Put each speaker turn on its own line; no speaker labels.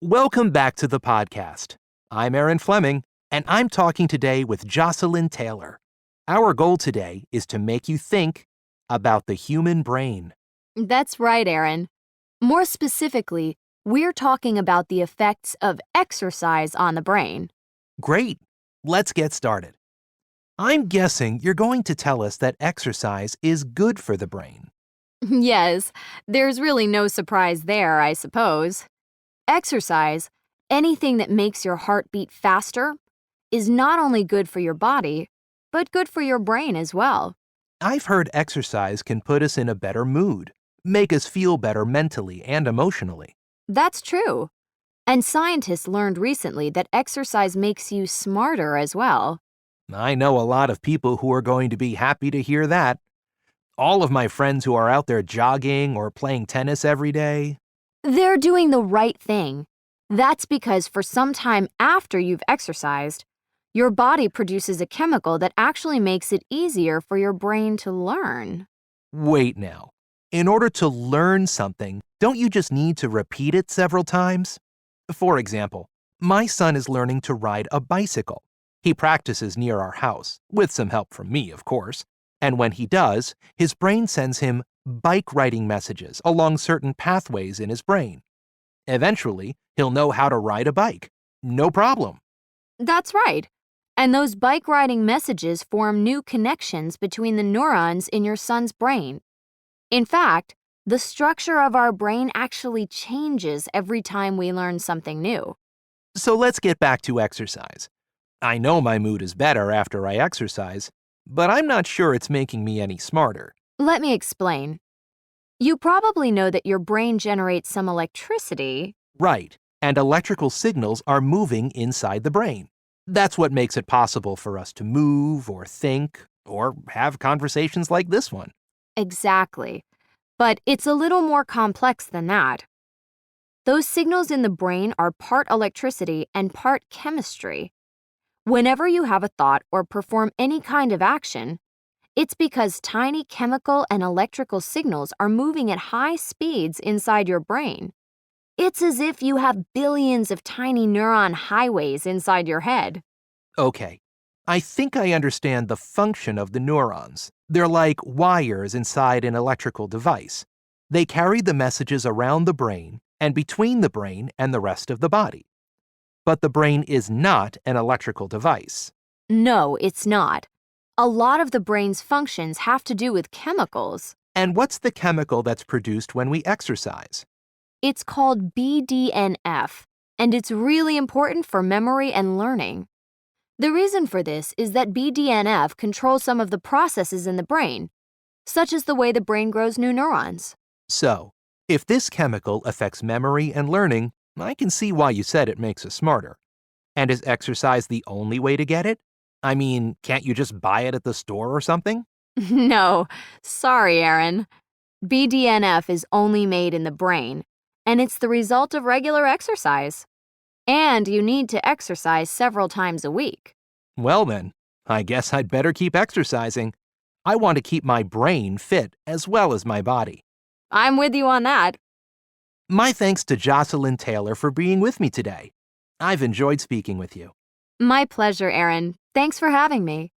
Welcome back to the podcast. I'm Aaron Fleming, and I'm talking today with Jocelyn Taylor. Our goal today is to make you think about the human brain.
That's right, Aaron. More specifically, we're talking about the effects of exercise on the brain.
Great. Let's get started. I'm guessing you're going to tell us that exercise is good for the brain.
Yes, there's really no surprise there, I suppose. Exercise, anything that makes your heart beat faster, is not only good for your body, but good for your brain as well.
I've heard exercise can put us in a better mood, make us feel better mentally and emotionally.
That's true. And scientists learned recently that exercise makes you smarter as well.
I know a lot of people who are going to be happy to hear that. All of my friends who are out there jogging or playing tennis every day.
They're doing the right thing. That's because for some time after you've exercised, your body produces a chemical that actually makes it easier for your brain to learn.
Wait now. In order to learn something, don't you just need to repeat it several times? For example, my son is learning to ride a bicycle. He practices near our house, with some help from me, of course. And when he does, his brain sends him bike riding messages along certain pathways in his brain. Eventually, he'll know how to ride a bike. No problem.
That's right. And those bike riding messages form new connections between the neurons in your son's brain. In fact, the structure of our brain actually changes every time we learn something new.
So let's get back to exercise. I know my mood is better after I exercise, but I'm not sure it's making me any smarter.
Let me explain. You probably know that your brain generates some electricity.
Right, and electrical signals are moving inside the brain. That's what makes it possible for us to move or think or have conversations like this one.
Exactly. But it's a little more complex than that. Those signals in the brain are part electricity and part chemistry. Whenever you have a thought or perform any kind of action, it's because tiny chemical and electrical signals are moving at high speeds inside your brain. It's as if you have billions of tiny neuron highways inside your head.
Okay, I think I understand the function of the neurons. They're like wires inside an electrical device. They carry the messages around the brain and between the brain and the rest of the body. But the brain is not an electrical device.
No, it's not. A lot of the brain's functions have to do with chemicals.
And what's the chemical that's produced when we exercise?
It's called BDNF, and it's really important for memory and learning. The reason for this is that BDNF controls some of the processes in the brain, such as the way the brain grows new neurons.
So, if this chemical affects memory and learning, I can see why you said it makes us smarter. And is exercise the only way to get it? I mean, can't you just buy it at the store or something?
No, sorry, Aaron. BDNF is only made in the brain, and it's the result of regular exercise. And you need to exercise several times a week.
Well then, I guess I'd better keep exercising. I want to keep my brain fit as well as my body.
I'm with you on that.
My thanks to Jocelyn Taylor for being with me today. I've enjoyed speaking with you.
My pleasure, Aaron. Thanks for having me.